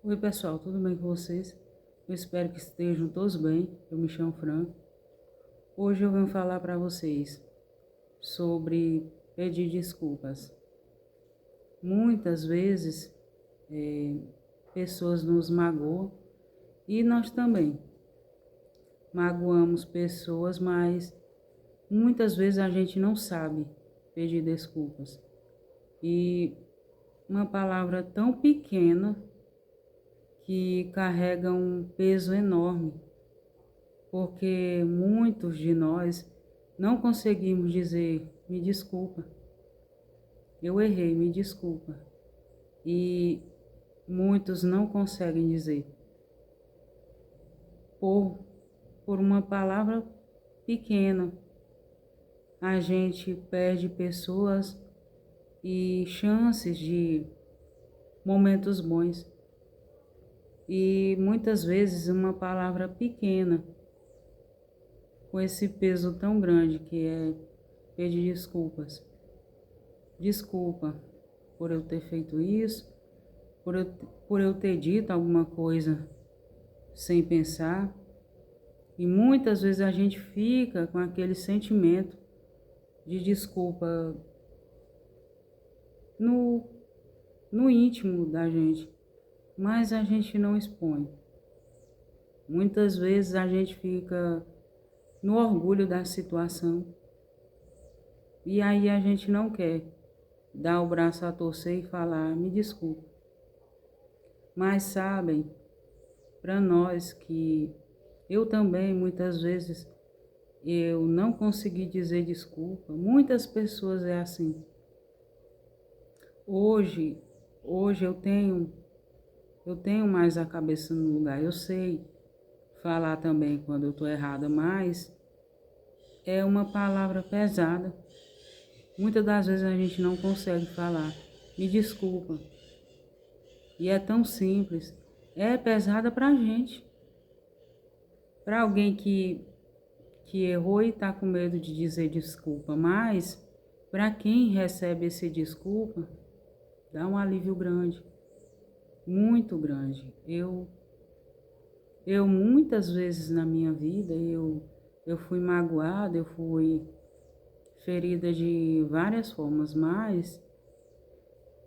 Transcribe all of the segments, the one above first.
Oi pessoal, tudo bem com vocês? Eu espero que estejam todos bem. Eu me chamo Fran. Hoje eu venho falar para vocês sobre pedir desculpas. Muitas vezes pessoas nos magoam e nós também magoamos pessoas, mas muitas vezes a gente não sabe pedir desculpas. E uma palavra tão pequena que carrega um peso enorme, porque muitos de nós não conseguimos dizer me desculpa, eu errei, me desculpa. E muitos não conseguem dizer por, por uma palavra pequena. A gente perde pessoas e chances de momentos bons. E muitas vezes uma palavra pequena com esse peso tão grande que é pedir desculpas. Desculpa por eu ter feito isso, por eu ter dito alguma coisa sem pensar. E muitas vezes a gente fica com aquele sentimento de desculpa no, no íntimo da gente, mas a gente não expõe. Muitas vezes a gente fica no orgulho da situação e aí a gente não quer dar o braço a torcer e falar me desculpa. Mas sabem, para nós que eu também muitas vezes eu não consegui dizer desculpa. Muitas pessoas é assim. Hoje, hoje eu tenho mais a cabeça no lugar. Eu sei falar também quando eu estou errada, mas é uma palavra pesada. Muitas das vezes a gente não consegue falar. Me desculpa. E é tão simples. É pesada para a gente. Para alguém que errou e está com medo de dizer desculpa, mas para quem recebe esse desculpa, dá um alívio grande, muito grande. Eu muitas vezes na minha vida, eu fui magoada, eu fui ferida de várias formas, mas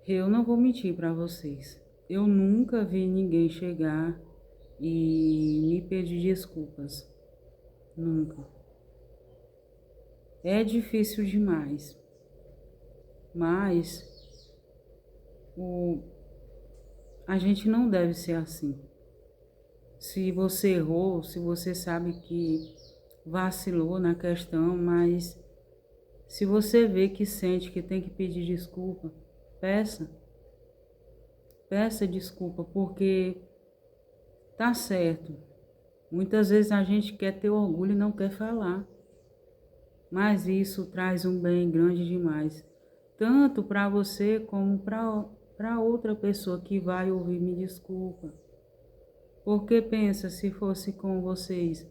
eu não vou mentir para vocês. Eu nunca vi ninguém chegar e me pedir desculpas. Nunca. É difícil demais, mas o, a gente não deve ser assim. Se você errou, se você sabe que vacilou na questão, mas se você vê que sente que tem que pedir desculpa, peça. Peça desculpa, porque tá certo. Muitas vezes a gente quer ter orgulho e não quer falar, mas isso traz um bem grande demais, tanto para você como para outra pessoa que vai ouvir me desculpa. Porque pensa, se fosse com vocês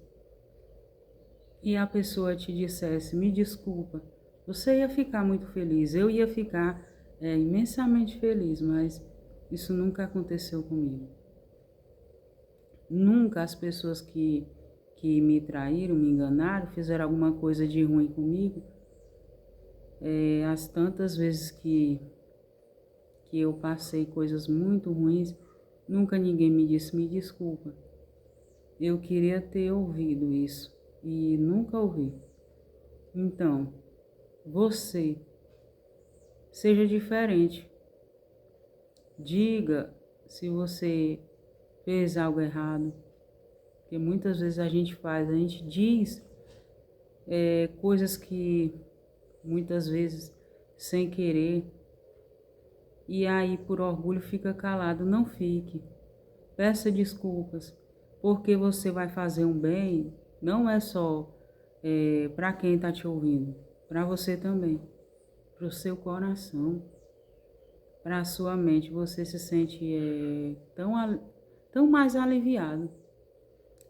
e a pessoa te dissesse me desculpa, você ia ficar muito feliz, eu ia ficar imensamente feliz, mas isso nunca aconteceu comigo. Nunca as pessoas que me traíram, me enganaram, fizeram alguma coisa de ruim comigo, as tantas vezes que eu passei coisas muito ruins, nunca ninguém me disse me desculpa. Eu queria ter ouvido isso e nunca ouvi. Então, você seja diferente. Diga se você fez algo errado, porque muitas vezes a gente diz coisas que muitas vezes sem querer, e aí por orgulho fica calado. Não fique, peça desculpas, porque você vai fazer um bem, não é só para quem está te ouvindo, para você também, para o seu coração, para a sua mente. Você se sente tão mais aliviado.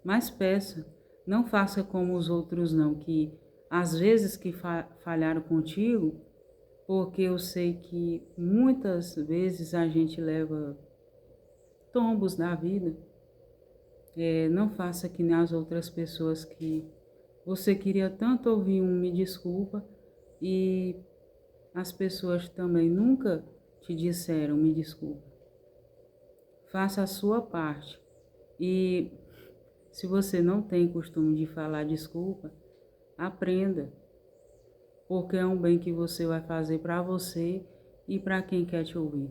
Mas peça, não faça como os outros não, que às vezes que falharam contigo, porque eu sei que muitas vezes a gente leva tombos da vida. Não faça que nem as outras pessoas que você queria tanto ouvir um me desculpa e as pessoas também nunca te disseram me desculpa. Faça a sua parte. E se você não tem costume de falar desculpa, aprenda. Porque é um bem que você vai fazer para você e para quem quer te ouvir.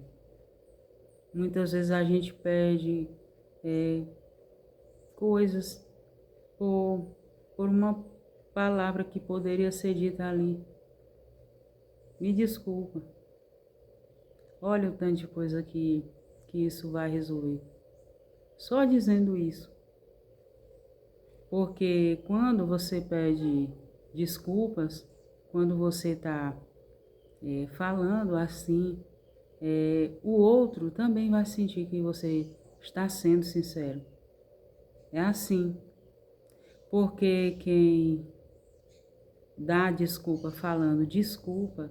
Muitas vezes a gente pede coisas por uma palavra que poderia ser dita ali. Me desculpa. Olha o tanto de coisa que isso vai resolver. Só dizendo isso. Porque quando você pede desculpas, quando você está falando assim, o outro também vai sentir que você está sendo sincero. É assim. Porque quem dá desculpa falando desculpa,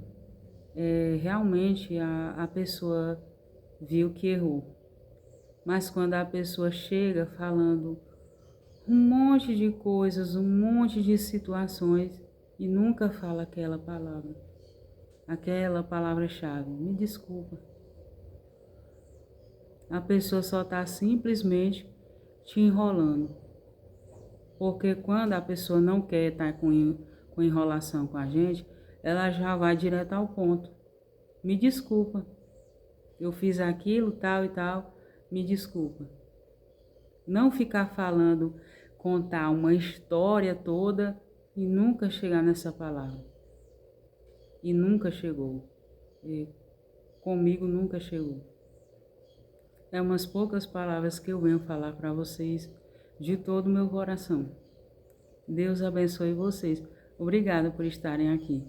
realmente a pessoa viu que errou. Mas quando a pessoa chega falando um monte de coisas, um monte de situações e nunca fala aquela palavra-chave, me desculpa. A pessoa só está simplesmente te enrolando. Porque quando a pessoa não quer estar com enrolação com a gente, ela já vai direto ao ponto. Me desculpa, eu fiz aquilo, tal e tal, me desculpa. Não ficar falando, contar uma história toda e nunca chegar nessa palavra. E nunca chegou. Comigo nunca chegou. É umas poucas palavras que eu venho falar para vocês de todo o meu coração. Deus abençoe vocês. Obrigada por estarem aqui.